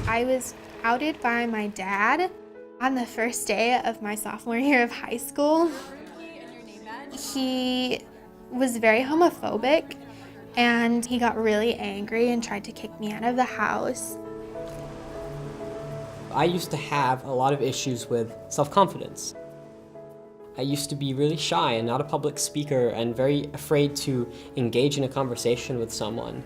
I was outed by my dad on the first day of my sophomore year of high school. He was very homophobic, and he got really angry and tried to kick me out of the house. I used to have a lot of issues with self-confidence. I used to be really shy and not a public speaker and very afraid to engage in a conversation with someone.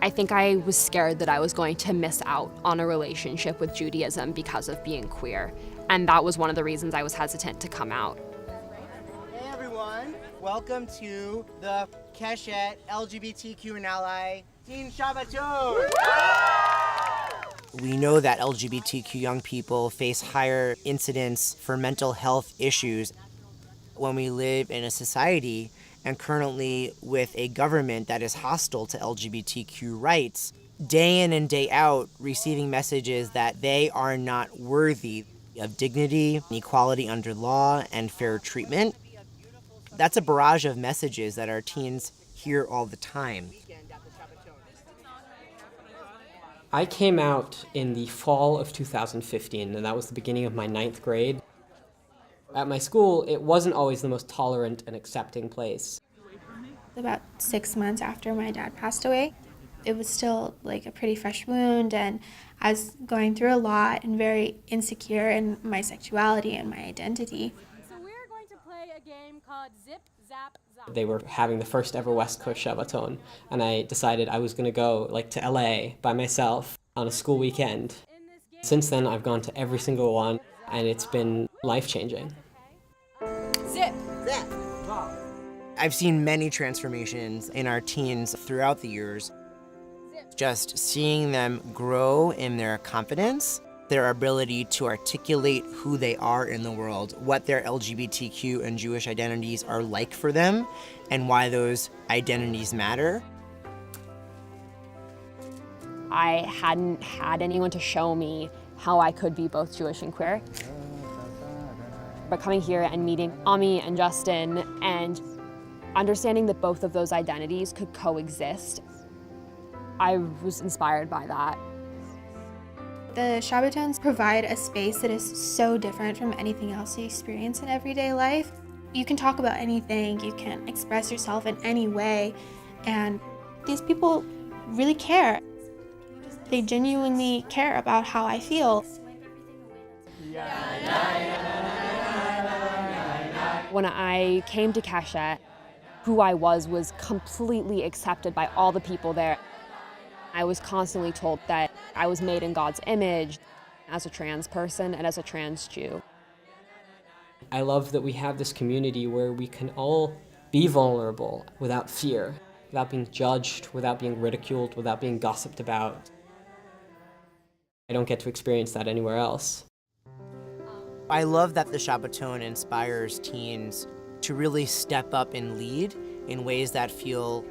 I think I was scared that I was going to miss out on a relationship with Judaism because of being queer. And that was one of the reasons I was hesitant to come out. Hey everyone, welcome to the Keshet LGBTQ and Ally Teen Shabbaton! We know that LGBTQ young people face higher incidence for mental health issues when we live in a society and currently with a government that is hostile to LGBTQ rights, day in and day out receiving messages that they are not worthy of dignity, equality under law, and fair treatment. That's a barrage of messages that our teens hear all the time. I came out in the fall of 2015, and that was the beginning of my 9th grade. At my school, it wasn't always the most tolerant and accepting place. About 6 months after my dad passed away, it was still like a pretty fresh wound, and I was going through a lot and very insecure in my sexuality and my identity. So we're going to play a game called Zip, Zap, Zop. They were having the first ever West Coast Shabbaton, and I decided I was going to go to LA by myself on a school weekend. Since then, I've gone to every single one, and it's been life-changing. Zip. Zip. I've seen many transformations in our teens throughout the years. Just seeing them grow in their confidence, their ability to articulate who they are in the world, what their LGBTQ and Jewish identities are like for them, and why those identities matter. I hadn't had anyone to show me how I could be both Jewish and queer. But coming here and meeting Ami and Justin and understanding that both of those identities could coexist, I was inspired by that. The Shabbatons provide a space that is so different from anything else you experience in everyday life. You can talk about anything, you can express yourself in any way, and these people really care. They genuinely care about how I feel. When I came to Keshet, who I was completely accepted by all the people there. I was constantly told that I was made in God's image as a trans person and as a trans Jew. I love that we have this community where we can all be vulnerable without fear, without being judged, without being ridiculed, without being gossiped about. I don't get to experience that anywhere else. I love that the Shabbaton inspires teens to really step up and lead in ways that feel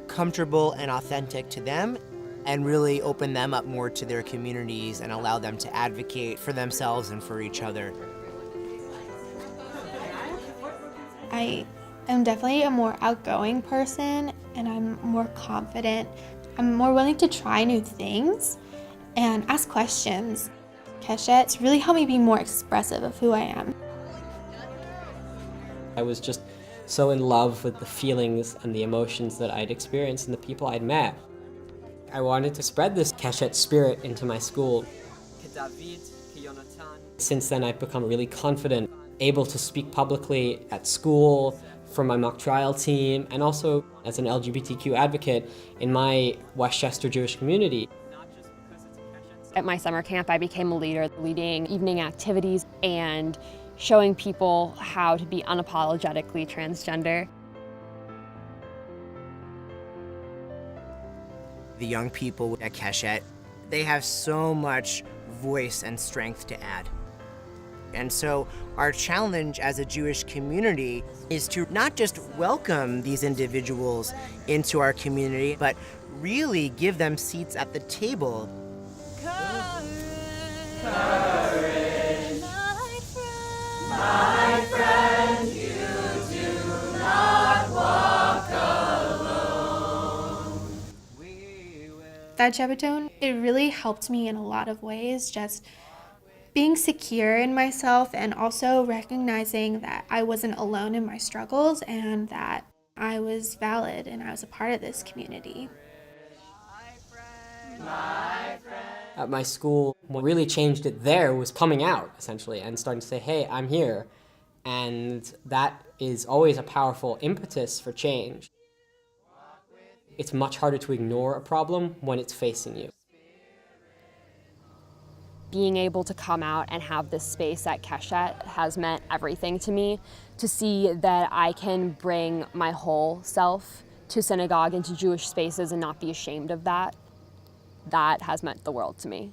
comfortable and authentic to them, and really open them up more to their communities and allow them to advocate for themselves and for each other. I am definitely a more outgoing person, and I'm more confident. I'm more willing to try new things and ask questions. Keshet's really helped me be more expressive of who I am. I was just so in love with the feelings and the emotions that I'd experienced and the people I'd met. I wanted to spread this Keshet spirit into my school. Since then, I've become really confident, able to speak publicly at school, for my mock trial team, and also as an LGBTQ advocate in my Westchester Jewish community. At my summer camp, I became a leader, leading evening activities and showing people how to be unapologetically transgender. The young people at Keshet, they have so much voice and strength to add. And so our challenge as a Jewish community is to not just welcome these individuals into our community, but really give them seats at the table. Courage, my friend, you do not walk alone. That at Shepperton. It really helped me in a lot of ways, just being secure in myself and also recognizing that I wasn't alone in my struggles and that I was valid and I was a part of this community. At my school, what really changed it there was coming out, essentially, and starting to say, hey, I'm here. And that is always a powerful impetus for change. It's much harder to ignore a problem when it's facing you. Being able to come out and have this space at Keshet has meant everything to me. To see that I can bring my whole self to synagogue and to Jewish spaces and not be ashamed of that, that has meant the world to me.